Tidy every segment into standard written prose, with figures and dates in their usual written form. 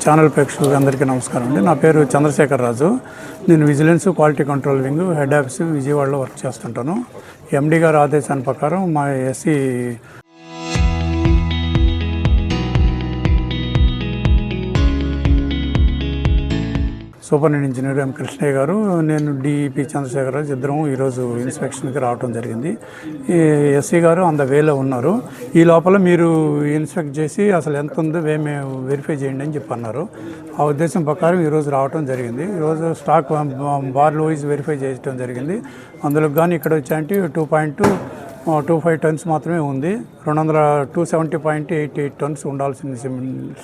Channel ప్రేక్షకులకు అందరికీ నమస్కారం అండి. నా పేరు చంద్రశేఖర్ రాజు. నేను vigilance quality control wing head office విజయవాడలో వర్క్ చేస్తుంటాను. ఎండి గారి ఆదేశాల ప్రకారం మా SE superintendent engineer M Krishnaiah గారు, నేను డిఈపి చంద్రశేఖర్ రాజు ఇద్దరం ఈరోజు ఇన్స్పెక్షన్కి రావడం జరిగింది. ఎస్సీ గారు అంద వేలో ఉన్నారు. ఈ లోపల మీరు ఇన్స్పెక్ట్ చేసి అసలు ఎంత ఉందో మేము వెరిఫై చేయండి అని చెప్పి అన్నారు. ఆ ఉద్దేశం ప్రకారం ఈరోజు రావడం జరిగింది. ఈరోజు స్టాక్ బార్లు వైజ్ వెరిఫై చేయడం జరిగింది. అందులో కానీ ఇక్కడ వచ్చాయంటే 2.25 టన్స్ మాత్రమే ఉంది. 270.88 టన్స్ ఉండాల్సిన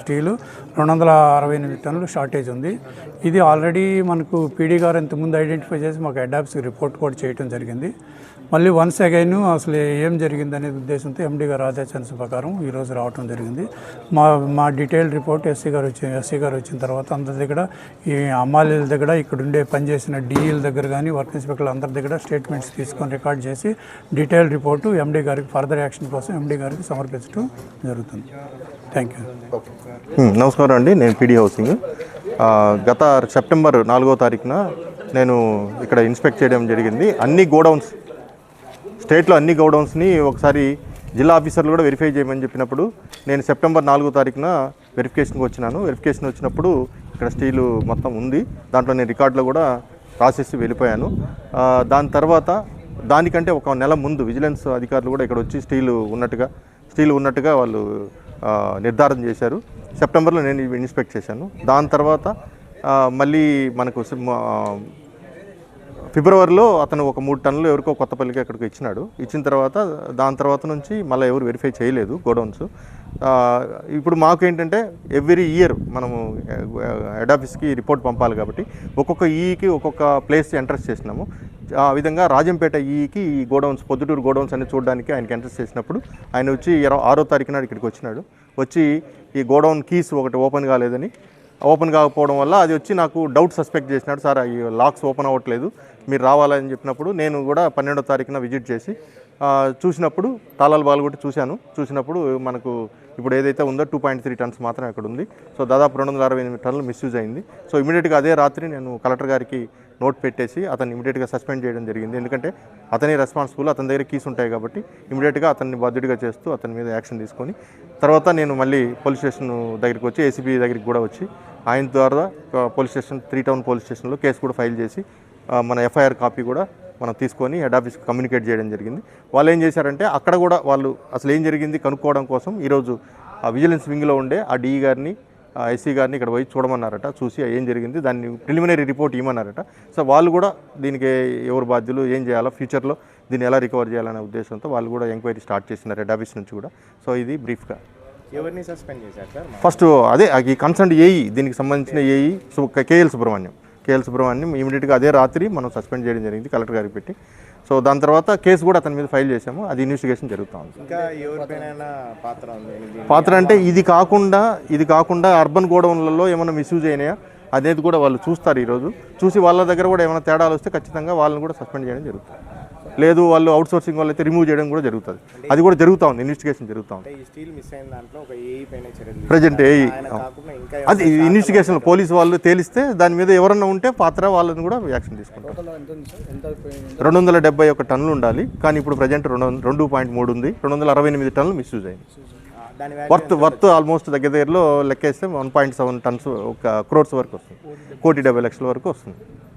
స్టీలు 268 టన్నులు షార్టేజ్ ఉంది. ఇది ఆల్రెడీ మనకు పీడీ గారు ఇంతకుముందు ఐడెంటిఫై చేసి మాకు హెడ్ ఆఫీస్కి రిపోర్ట్ కూడా చేయడం జరిగింది. మళ్ళీ వన్స్ అగైన్ అసలు ఏం జరిగింది అనే ఉద్దేశంతో ఎండి గారు ఆదేశాల ప్రకారం ఈరోజు రావడం జరిగింది. మా డీటెయిల్ రిపోర్ట్ ఎస్సీ గారు వచ్చిన తర్వాత అందరి దగ్గర, ఈ అమ్మాయిల దగ్గర, ఇక్కడ ఉండే పనిచేసిన డిఈల దగ్గర కానీ వర్క్ ఇన్స్పెక్టర్లు అందరి దగ్గర స్టేట్మెంట్స్ తీసుకొని రికార్డ్ చేసి డీటెయిల్ రిపోర్టు ఎండి గారికి ఫర్దర్ యాక్షన్ కోసం ఎండి గారికి సమర్పించడం జరుగుతుంది. Thank you. నమస్కారం అండి. నేను పీడీ హౌసింగ్. గత సెప్టెంబర్ 4వ తారీఖున నేను ఇక్కడ ఇన్స్పెక్ట్ చేయడం జరిగింది. అన్ని గోడౌన్స్, స్టేట్లో అన్ని గోడౌన్స్ని ఒకసారి జిల్లా ఆఫీసర్లు కూడా వెరిఫై చేయమని చెప్పినప్పుడు నేను సెప్టెంబర్ 4వ తారీఖున వెరిఫికేషన్కి వచ్చినాను. వెరిఫికేషన్ వచ్చినప్పుడు ఇక్కడ స్టీలు మొత్తం ఉంది. దాంట్లో నేను రికార్డులో కూడా రాసేసి వెళ్ళిపోయాను. దాని తర్వాత దానికంటే ఒక నెల ముందు విజిలెన్స్ అధికారులు కూడా ఇక్కడ వచ్చి స్టీలు ఉన్నట్టుగా వాళ్ళు నిర్ధారణ చేశారు. సెప్టెంబర్లో నేను ఇన్స్పెక్ట్ చేశాను. దాని తర్వాత మళ్ళీ మనకు ఫిబ్రవరిలో అతను ఒక 3 టన్నులు ఎవరికో కొత్తపల్లికి అక్కడికి ఇచ్చిన తర్వాత దాని తర్వాత నుంచి మళ్ళీ ఎవరు వెరిఫై చేయలేదు గోడౌన్స్. ఇప్పుడు మాకు ఏంటంటే ఎవ్రీ ఇయర్ మనము హెడ్ ఆఫీస్కి రిపోర్ట్ పంపాలి కాబట్టి ఒక్కొక్క ఈకి ఒక్కొక్క ప్లేస్ ఎంట్రెస్ట్ చేసినాము. ఆ విధంగా రాజంపేట ఈకి ఈ గోడౌన్స్, పొద్దుటూరు గోడౌన్స్ అన్ని చూడడానికి ఆయనకి ఎంట్రెస్ట్ చేసినప్పుడు ఆయన వచ్చి 6వ తారీఖున ఇక్కడికి వచ్చి ఈ గోడౌన్ కీస్ ఒకటి ఓపెన్ కాకపోవడం వల్ల అది వచ్చి నాకు డౌట్ సస్పెక్ట్ చేసినాడు. సార్ ఈ లాక్స్ ఓపెన్ అవ్వట్లేదు, మీరు రావాలని చెప్పినప్పుడు నేను కూడా 12వ తారీఖున విజిట్ చేసి చూసినప్పుడు తాళాల బాలు కూడా చూసినప్పుడు మనకు ఇప్పుడు ఏదైతే ఉందో 2.3 టన్స్ మాత్రం అక్కడ ఉంది. సో దాదాపు 268 టన్నులు మిస్యూజ్ అయింది. సో ఇమీడియట్గా అదే రాత్రి నేను కలెక్టర్ గారికి నోట్ పెట్టేసి అతన్ని ఇమీడియట్గా సస్పెండ్ చేయడం జరిగింది. ఎందుకంటే అతనే రెస్పాన్సిబుల్, అతని దగ్గర కీస్ ఉంటాయి కాబట్టి ఇమీడియట్గా అతన్ని బాధ్యుడిగా చేస్తూ అతని మీద యాక్షన్ తీసుకొని తర్వాత నేను మళ్ళీ పోలీస్ స్టేషన్ దగ్గరికి వచ్చి ఏసీపీ దగ్గరికి కూడా వచ్చి ఆయన ద్వారా పోలీస్ స్టేషన్ 3 టౌన్ పోలీస్ స్టేషన్లో కేసు కూడా ఫైల్ చేసి మన ఎఫ్ఐఆర్ కాపీ కూడా మనం తీసుకొని హెడ్ ఆఫీస్కి కమ్యూనికేట్ చేయడం జరిగింది. వాళ్ళు ఏం చేశారంటే అక్కడ కూడా వాళ్ళు అసలు ఏం జరిగింది కనుక్కోవడం కోసం ఈరోజు విజిలెన్స్ వింగ్లో ఉండే ఆ డిఈ గారిని, ఎస్సీ గారిని ఇక్కడ పోయి చూడమన్నారట. చూసి ఏం జరిగింది దాన్ని ప్రిలిమినరీ రిపోర్ట్ ఇవ్వమన్నారట. సో వాళ్ళు కూడా దీనికి ఎవరు బాధ్యులు, ఏం చేయాలో, ఫ్యూచర్లో దీన్ని ఎలా రికవర్ చేయాలనే ఉద్దేశంతో వాళ్ళు కూడా ఎంక్వైరీ స్టార్ట్ చేసినారు హెడ్ ఆఫీస్ నుంచి కూడా. సో ఇది బ్రీఫ్గా. ఎవరిని సస్పెండ్ చేశారు సార్? ఫస్ట్ అదే ఈ కన్సర్న్ ఏఈ, దీనికి సంబంధించిన ఏఈ కేఎల్ సుబ్రహ్మణ్యం ఇమీడియట్గా అదే రాత్రి మనం సస్పెండ్ చేయడం జరిగింది కలెక్టర్ గారికి పెట్టి. సో దాని తర్వాత కేసు కూడా అతని మీద ఫైల్ చేసాము. అది ఇన్వెస్టిగేషన్ జరుగుతూ ఉంది. ఇంకా ఎవరిపైనా పాత్ర అంటే ఇది కాకుండా అర్బన్ గోడౌన్లలో ఏమైనా మిస్యూజ్ అయినాయా అనేది కూడా వాళ్ళు చూస్తారు. ఈరోజు చూసి వాళ్ళ దగ్గర కూడా ఏమైనా తేడాలు వస్తే ఖచ్చితంగా వాళ్ళని కూడా సస్పెండ్ చేయడం జరుగుతుంది. లేదు వాళ్ళు అవుట్ సోర్సింగ్ వాళ్ళు అయితే రిమూవ్ చేయడం కూడా జరుగుతుంది. అది కూడా జరుగుతూ ఉంది, ఇన్వెస్టిగేషన్ జరుగుతూ ఉంది. ప్రజెంట్ ఏఈ అది ఇన్వెస్టిగేషన్ పోలీసు వాళ్ళు తేలిస్తే దాని మీద ఎవరన్నా ఉంటే పాత్ర వాళ్ళని కూడా యాక్షన్ తీసుకుంటారు. 271 టన్నులు ఉండాలి, కానీ ఇప్పుడు ప్రజెంట్ 2.3 ఉంది. 268 టన్నులు మిస్యూజ్ అయింది. వర్త్ ఆల్మోస్ట్ దగ్గరలో లెక్కేస్తే 1.7 టన్స్, 1 crores వరకు వస్తుంది. 1,70,00,000 వరకు వస్తుంది.